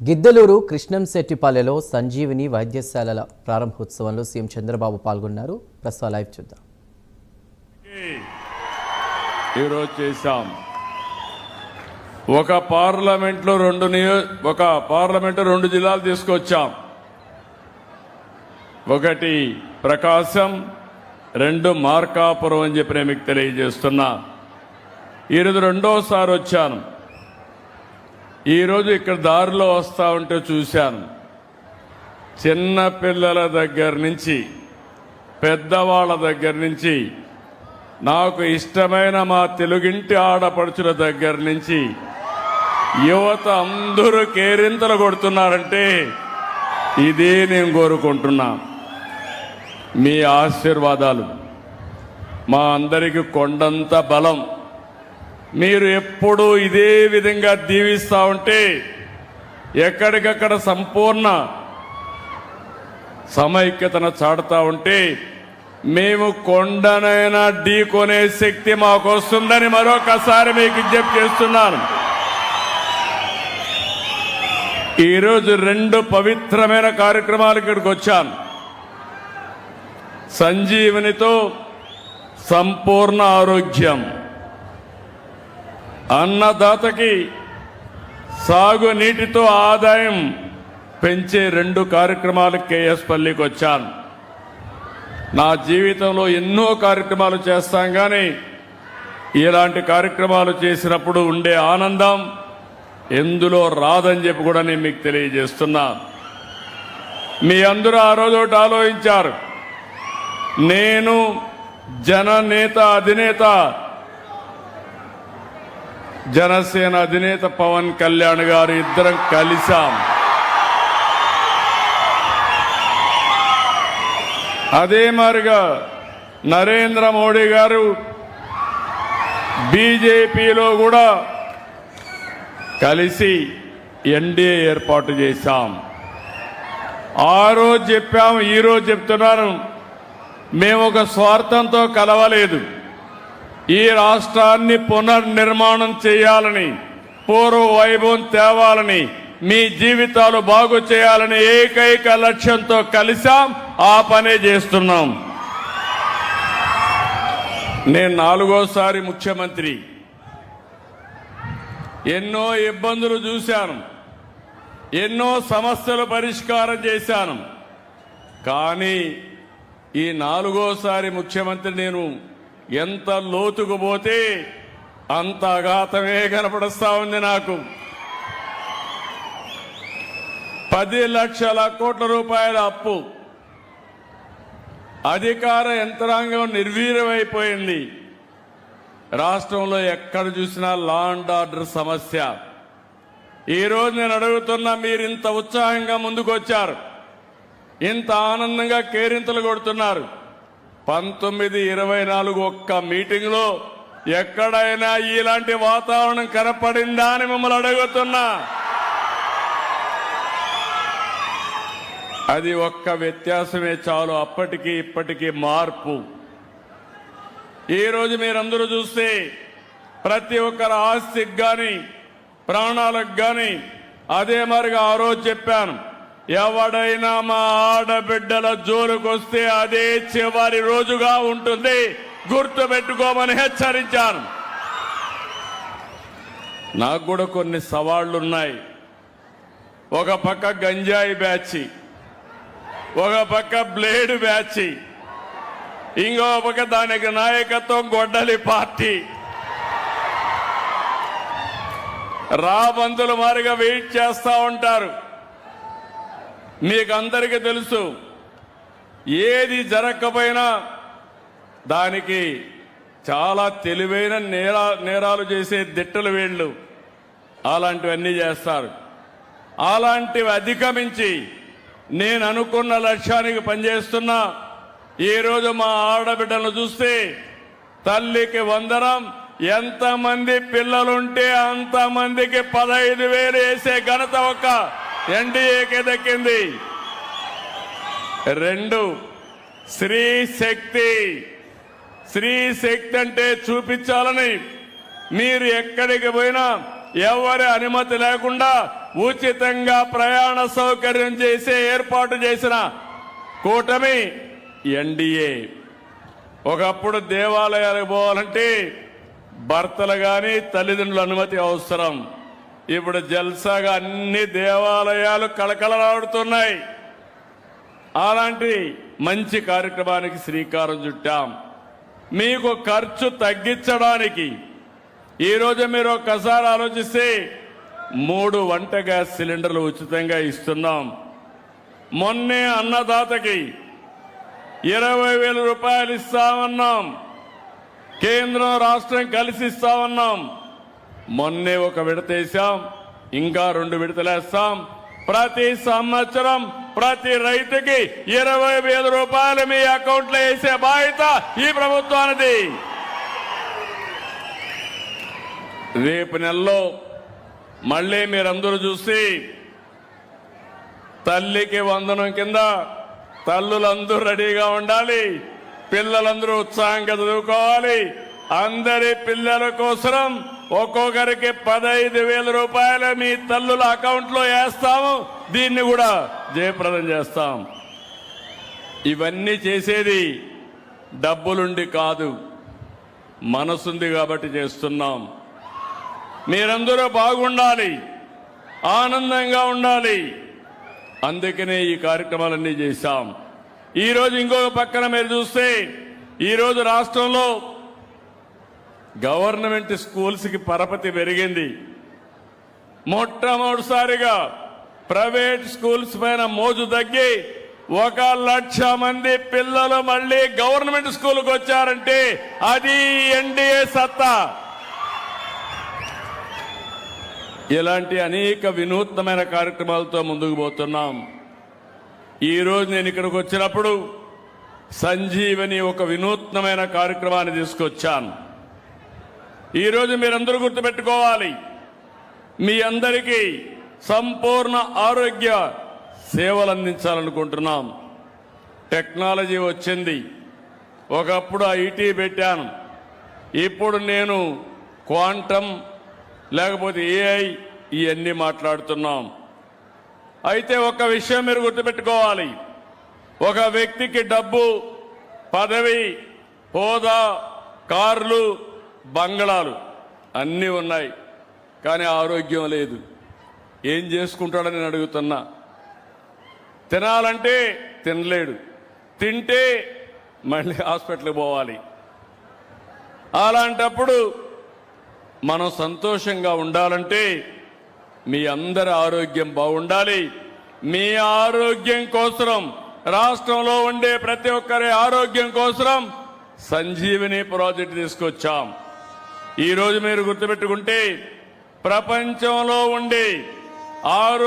Giddalur కృష్ణంశెట్టిపల్లెలో Sanjeevini వైద్యశాలల ప్రారంభోత్సవంలో CM Chandrababu పాల్గొన్నారు. ప్రస్తుతం live చూద్దాం. ఈరోజు చేశాం. ఒక పార్లమెంట్లో రెండు జిల్లాలు తీసుకొచ్చాం. ఒకటి ప్రకాశం, రెండు మార్కాపురం అని చెప్పి నేను మీకు తెలియజేస్తున్నా. ఈరోజు రెండోసారి వచ్చాను. ఈరోజు ఇక్కడ దారిలో వస్తా ఉంటే చూశాను, చిన్న పిల్లల దగ్గర నుంచి పెద్దవాళ్ళ దగ్గర నుంచి నాకు ఇష్టమైన మా తెలుగింటి ఆడపడుచుల దగ్గర నుంచి యువత అందరూ కేరింతలు కొడుతున్నారంటే ఇదే నేను కోరుకుంటున్నా. మీ ఆశీర్వాదాలు మా అందరికీ కొండంత బలం. మీరు ఎప్పుడూ ఇదే విధంగా దీవిస్తూ ఉంటే ఎక్కడికక్కడ సంపూర్ణ సమైక్యతను చాటుతూ ఉంటే మేము కొండనైనా ఢీకొనే శక్తి మాకు వస్తుందని మరొకసారి మీకు విజ్ఞప్తి చేస్తున్నాను. ఈరోజు రెండు పవిత్రమైన కార్యక్రమాలు ఇక్కడికి వచ్చాను. సంజీవనితో సంపూర్ణ ఆరోగ్యం, అన్నదాతకి సాగునీటితో ఆదాయం పెంచే రెండు కార్యక్రమాలు కేఎస్ పల్లికి వచ్చాను. నా జీవితంలో ఎన్నో కార్యక్రమాలు చేస్తాం, కానీ ఇలాంటి కార్యక్రమాలు చేసినప్పుడు ఉండే ఆనందం ఎందులో రాదని చెప్పి కూడా నేను మీకు తెలియజేస్తున్నా. మీ అందరూ ఆ రోజు ఒకటి ఆలోచించారు, నేను జననేత అధినేత జనసేన అధినేత పవన్ కళ్యాణ్ గారు ఇద్దరం కలిశాం. అదే మాదిరిగా నరేంద్ర మోడీ గారు బీజేపీలో కూడా కలిసి ఎన్డీఏ ఏర్పాటు చేశాం. ఆ రోజు చెప్పాం, ఈరోజు చెప్తున్నాను, మేము ఒక స్వార్థంతో కలవలేదు. ఈ రాష్ట్రాన్ని పునర్నిర్మాణం చేయాలని, పూర్వ వైభవం తేవాలని, మీ జీవితాలు బాగు చేయాలని ఏకైక లక్ష్యంతో కలిసాం. ఆ పనే చేస్తున్నాం. నేను 4వ ముఖ్యమంత్రి. ఎన్నో ఇబ్బందులు చూశాను, ఎన్నో సమస్యలు పరిష్కారం చేశాను. కానీ ఈ 4వ ముఖ్యమంత్రి నేను ఎంత లోతుకు పోతే అంత అఘాతమే కనపడుస్తా ఉంది నాకు. 10 లక్షల కోట్ల రూపాయల అప్పు, అధికార యంత్రాంగం నిర్వీర్యమైపోయింది. రాష్ట్రంలో ఎక్కడ చూసినా లా అండ్ ఆర్డర్ సమస్య. ఈరోజు నేను అడుగుతున్నా, మీరు ఇంత ఉత్సాహంగా ముందుకొచ్చారు, ఇంత ఆనందంగా కేరింతలు కొడుతున్నారు. 1924 ఒక్క మీటింగ్లో ఎక్కడైనా ఇలాంటి వాతావరణం కనపడిందా అని మిమ్మల్ని అడుగుతున్నా. అది ఒక్క వ్యత్యాసమే చాలు, అప్పటికి ఇప్పటికీ మార్పు. ఈరోజు మీరందరూ చూస్తే ప్రతి ఒక్కరి ఆస్తికి కానీ ప్రాణాలకు కానీ, అదే మరిగా ఆ రోజు చెప్పాను, ఎవడైనా మా ఆడబిడ్డల జోలుకొస్తే అదే చివరి రోజుగా ఉంటుంది, గుర్తుపెట్టుకోమని హెచ్చరించాను. నాకు కూడా కొన్ని సవాళ్లున్నాయి. ఒక పక్క గంజాయి బ్యాచి, ఒక పక్క బ్లేడ్ బ్యాచి, ఇంకో పక్క దానికి నాయకత్వం గొడ్డలి పార్టీ. రాబందుల మారిగా వెయిట్ చేస్తా ఉంటారు. మీకు అందరికీ తెలుసు, ఏది జరగకపోయినా దానికి చాలా తెలివైన నేరాలు చేసే దిట్టలు వీళ్ళు. అలాంటివన్నీ చేస్తారు. అలాంటివి అధిగమించి నేను అనుకున్న లక్ష్యానికి పనిచేస్తున్నా. ఈరోజు మా ఆడబిడ్డలను చూస్తే తల్లికి వందనం, ఎంతమంది పిల్లలుంటే అంతమందికి 15,000 వేసే ఘనత ఒక ఎన్డీఏకే దక్కింది. 2 స్త్రీ శక్తి. స్త్రీ శక్తి అంటే చూపించాలని మీరు ఎక్కడికి పోయినా ఎవరి అనుమతి లేకుండా ఉచితంగా ప్రయాణ సౌకర్యం చేసే ఏర్పాటు చేసిన కూటమి ఎన్డీఏ. ఒకప్పుడు దేవాలయాలకు పోవాలంటే భర్తలు గాని తల్లిదండ్రుల అనుమతి అవసరం. ఇప్పుడు జల్సాగా అన్ని దేవాలయాలు కళకళలాడుతున్నాయి. అలాంటి మంచి కార్యక్రమానికి శ్రీకారం చుట్టాం. మీకు ఖర్చు తగ్గించడానికి ఈరోజు మీరు ఒక్కసారి ఆలోచిస్తే 3 వంట గ్యాస్ సిలిండర్లు ఉచితంగా ఇస్తున్నాం. మొన్నే అన్నదాతకి 20,000 రూపాయలు ఇస్తామన్నాం. కేంద్రం రాష్ట్రం కలిసి ఇస్తామన్నాం. మొన్నే ఒక విడత వేశాం, ఇంకా 2 విడతలేస్తాం. ప్రతి సంవత్సరం ప్రతి రైతుకి 20,000 రూపాయలు మీ అకౌంట్లో వేసే బాధ్యత ఈ ప్రభుత్వానిది. రేపు నెలలో మళ్ళీ మీరందరూ చూసి తల్లికి వందనం కింద తల్లులందరూ రెడీగా ఉండాలి. పిల్లలందరూ ఉత్సాహంగా చదువుకోవాలి. అందరి పిల్లల కోసం ఒక్కొక్కరికి 15,000 రూపాయలు మీ తల్లుల అకౌంట్లో వేస్తాము. దీన్ని కూడా జయప్రదం చేస్తాం. ఇవన్నీ చేసేది డబ్బులుండి కాదు, మనసుంది కాబట్టి చేస్తున్నాం. మీరందరూ బాగుండాలి, ఆనందంగా ఉండాలి. అందుకనే ఈ కార్యక్రమాలన్నీ చేశాం. ఈరోజు ఇంకొక పక్కన మీరు చూస్తే ఈరోజు రాష్ట్రంలో గవర్నమెంట్ స్కూల్స్కి పరపతి పెరిగింది. మొట్టమొదటిసారిగా ప్రైవేట్ స్కూల్స్ పైన మోజు తగ్గి 1,00,000 మంది పిల్లలు మళ్ళీ గవర్నమెంట్ స్కూల్కి వచ్చారంటే అది ఎన్డీఏ సత్తా. ఇలాంటి అనేక వినూత్నమైన కార్యక్రమాలతో ముందుకు పోతున్నాం. ఈరోజు నేను ఇక్కడికి వచ్చినప్పుడు సంజీవని ఒక వినూత్నమైన కార్యక్రమాన్ని తీసుకొచ్చాను. ఈరోజు మీరందరూ గుర్తుపెట్టుకోవాలి, మీ అందరికీ సంపూర్ణ ఆరోగ్య సేవలు అందించాలనుకుంటున్నాం. టెక్నాలజీ వచ్చింది. ఒకప్పుడు ఐటీ పెట్టాను, ఇప్పుడు నేను క్వాంటమ్ లేకపోతే ఏఐ ఇవన్నీ మాట్లాడుతున్నాం. అయితే ఒక విషయం మీరు గుర్తుపెట్టుకోవాలి, ఒక వ్యక్తికి డబ్బు, పదవి, హోదా, కార్లు, బంగళాలు అన్నీ ఉన్నాయి, కానీ ఆరోగ్యం లేదు. ఏం చేసుకుంటాడని నేను అడుగుతున్నా. తినాలంటే తినలేడు, తింటే మళ్ళీ హాస్పిటల్కి పోవాలి. అలాంటప్పుడు మనం సంతోషంగా ఉండాలంటే మీ అందరి ఆరోగ్యం బాగుండాలి. మీ ఆరోగ్యం కోసం, రాష్ట్రంలో ఉండే ప్రతి ఒక్కరి ఆరోగ్యం కోసం సంజీవని ప్రాజెక్టు తీసుకొచ్చాం. ఈరోజు మీరు గుర్తుపెట్టుకుంటే ప్రపంచంలో ఉండే ఆరోగ్య